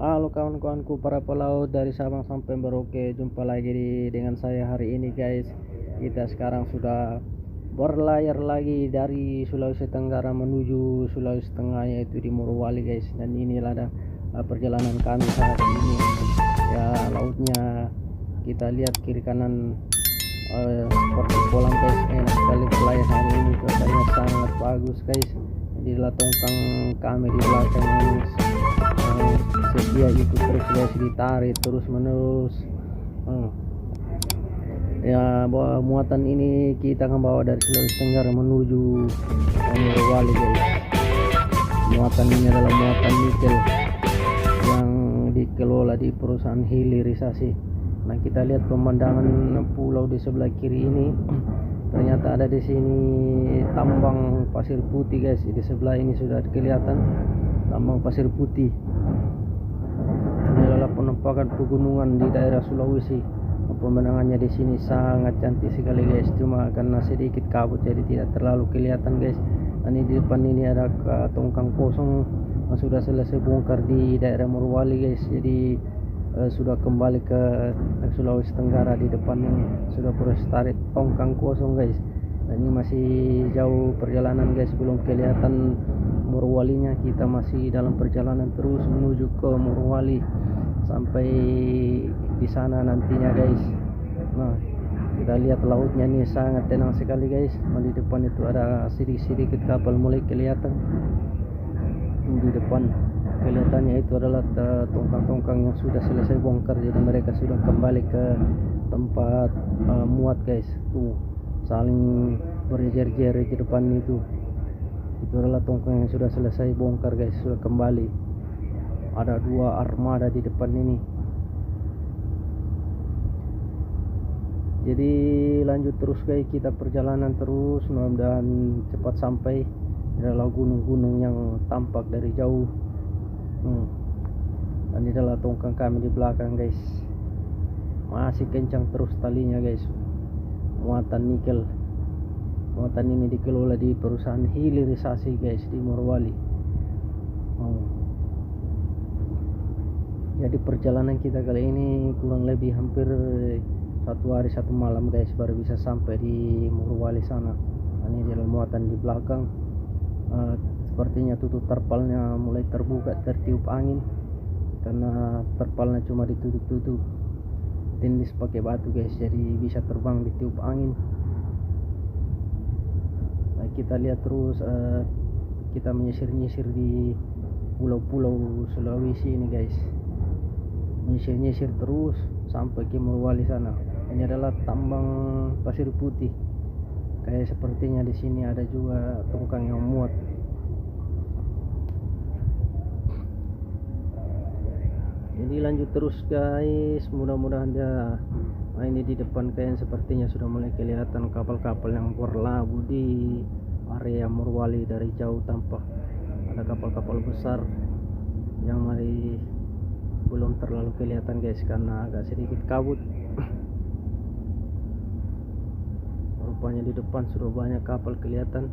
Halo kawan-kawanku para pelaut dari Sabang sampai Merauke, jumpa lagi dengan saya hari ini guys. Kita sekarang sudah berlayar lagi dari Sulawesi Tenggara menuju Sulawesi Tengah, yaitu di Morowali guys. Dan inilah perjalanan kami saat ini. Ya, lautnya kita lihat kiri kanan seperti kolam guys. Enak sekali berlayar hari ini, cuacanya sangat bagus guys. Jadi tongkang kami di belakang ini sedia ikut terus guys, ditarik terus menerus. Ya, bawa muatan ini kita akan bawa dari Sulawesi Tenggara menuju Morowali guys. Muatan ini adalah muatan nikel yang dikelola di perusahaan hilirisasi. Nah, kita lihat pemandangan pulau di sebelah kiri ini. Ternyata ada di sini tambang pasir putih guys. Di sebelah ini sudah kelihatan tambang pasir putih. Ini adalah penampakan pegunungan di daerah Sulawesi. Pemandangannya di sini sangat cantik sekali guys. Cuma karena sedikit kabut jadi tidak terlalu kelihatan guys. Dan di depan ini ada tongkang kosong yang sudah selesai bongkar di daerah Morowali guys. Jadi sudah kembali ke Sulawesi Tenggara. Di depan ini sudah proses tarik tongkang kosong guys. Dan ini masih jauh perjalanan guys, belum kelihatan Morowalinya. Kita masih dalam perjalanan terus menuju ke Morowali sampai di sana nantinya guys. Nah, kita lihat lautnya ini sangat tenang sekali guys. Di depan itu ada sedikit kapal mulai kelihatan. Di depan kelihatannya itu adalah tongkang-tongkang yang sudah selesai bongkar, jadi mereka sudah kembali ke tempat muat guys. Tuh saling berjejer-jejer di depan itu adalah tongkang yang sudah selesai bongkar guys, sudah kembali. Ada 2 armada di depan ini. Jadi lanjut terus guys, kita perjalanan terus, mudah-mudahan cepat sampai. Adalah gunung-gunung yang tampak dari jauh. Dan ini adalah tongkang kami di belakang guys. Masih kencang terus talinya guys. Muatan nikel. Muatan ini dikelola di perusahaan hilirisasi guys di Morowali. Jadi perjalanan kita kali ini kurang lebih hampir 1 hari 1 malam guys, baru bisa sampai di Morowali sana. Ini adalah muatan di belakang. Sepertinya tutup terpalnya mulai terbuka, tertiup angin, karena terpalnya cuma ditutup tindis pakai batu guys, jadi bisa terbang ditiup angin. Nah, kita lihat terus, kita menyisir-nyisir di pulau-pulau Sulawesi ini guys, menyisir-nyisir terus sampai ke Morowali sana. Ini adalah tambang pasir putih. Kayak sepertinya di sini ada juga tongkang yang muat. Jadi lanjut terus guys, mudah-mudahan dia. Nah, ini di depan kalian sepertinya sudah mulai kelihatan kapal-kapal yang berlabuh di area Morowali. Dari jauh tampak ada kapal-kapal besar yang belum terlalu kelihatan guys, karena agak sedikit kabut. Rupanya di depan sudah banyak kapal kelihatan,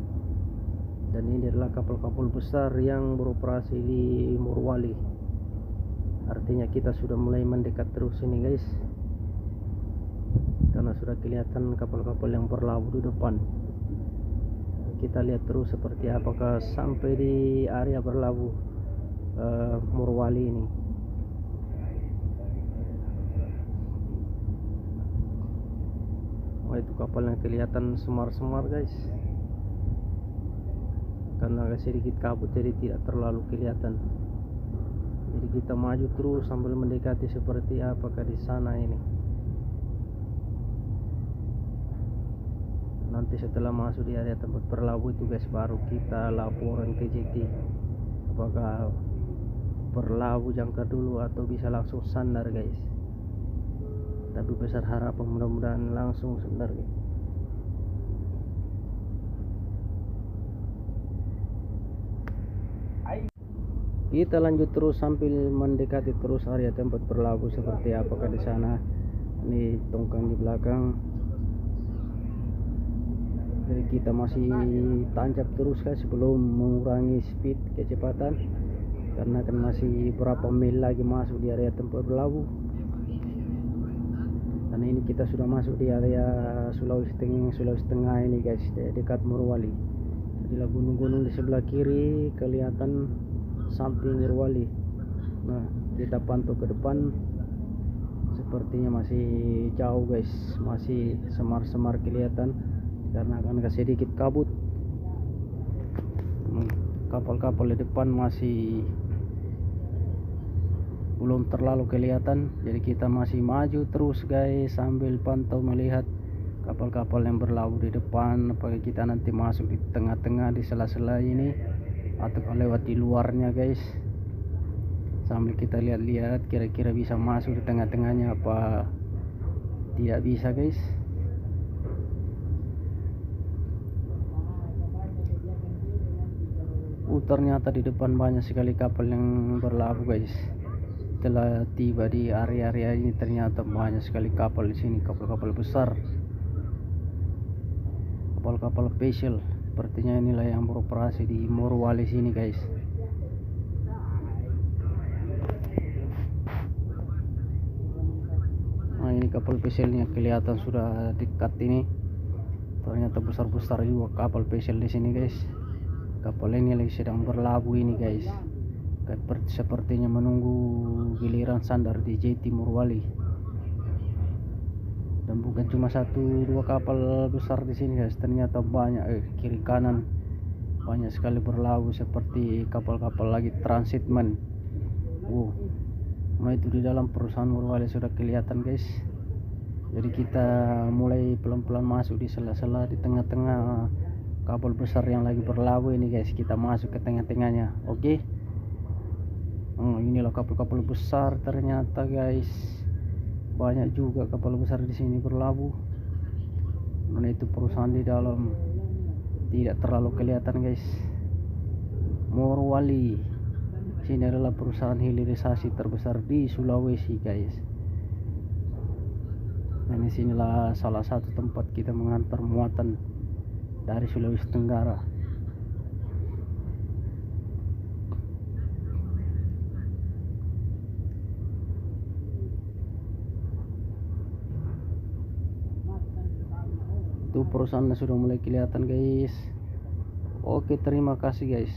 dan ini adalah kapal-kapal besar yang beroperasi di Morowali. Artinya kita sudah mulai mendekat terus ini guys, karena sudah kelihatan kapal-kapal yang berlabuh di depan. Kita lihat terus seperti apakah sampai di area berlabuh Morowali ini. Itu kapal yang kelihatan semar-semar guys, karena agak sedikit kabut jadi tidak terlalu kelihatan. Jadi kita maju terus sambil mendekati seperti apakah di sana ini. Nanti setelah masuk di area tempat berlabuh itu guys, baru kita laporan ke JT apakah berlabuh jangkar dulu atau bisa langsung sandar guys. Tapi besar harapan mudah-mudahan langsung sebenarnya. Kita lanjut terus sambil mendekati terus area tempat berlabuh seperti apakah di sana. Ini tongkang di belakang. Jadi kita masih tancap terus guys, belum mengurangi speed kecepatan. karena kan masih berapa mil lagi masuk di area tempat berlabuh. Dan ini kita sudah masuk di area Sulawesi Tengah ini guys, dekat Morowali. Jadi gunung-gunung di sebelah kiri kelihatan samping Morowali. Nah, kita pantau ke depan, sepertinya masih jauh guys, masih semar-semar kelihatan karena akan sedikit kabut. Kapal-kapal di depan masih belum terlalu kelihatan, jadi kita masih maju terus guys sambil pantau melihat kapal-kapal yang berlabuh di depan. Apakah kita nanti masuk di tengah-tengah di sela-sela ini atau lewat di luarnya guys, sambil kita lihat-lihat kira-kira bisa masuk di tengah-tengahnya apa tidak bisa guys. Ternyata di depan banyak sekali kapal yang berlabuh guys. Setelah tiba di area-area ini ternyata banyak sekali kapal di sini, kapal-kapal besar, kapal-kapal special. Sepertinya inilah yang beroperasi di Morowali sini guys. Nah, ini kapal specialnya kelihatan sudah dekat ini. Ternyata besar-besar juga kapal special di sini guys. Kapal ini lagi sedang berlabuh ini guys. Sepertinya menunggu giliran sandar di JT Morowali. Dan bukan cuma 1-2 kapal besar di sini guys, ternyata banyak kiri kanan banyak sekali berlabuh seperti kapal-kapal lagi transitmen. Nah itu di dalam perusahaan Morowali sudah kelihatan guys. Jadi kita mulai pelan-pelan masuk di sela-sela di tengah-tengah kapal besar yang lagi berlabuh ini guys. Kita masuk ke tengah-tengahnya, oke? Inilah kapal-kapal besar ternyata guys, banyak juga kapal besar di sini berlabuh. Dan itu perusahaan di dalam tidak terlalu kelihatan guys. Morowali sini adalah perusahaan hilirisasi terbesar di Sulawesi guys. Dan di sinilah salah satu tempat kita mengantar muatan dari Sulawesi Tenggara. Itu perusahaannya sudah mulai kelihatan guys. Oke, terima kasih guys.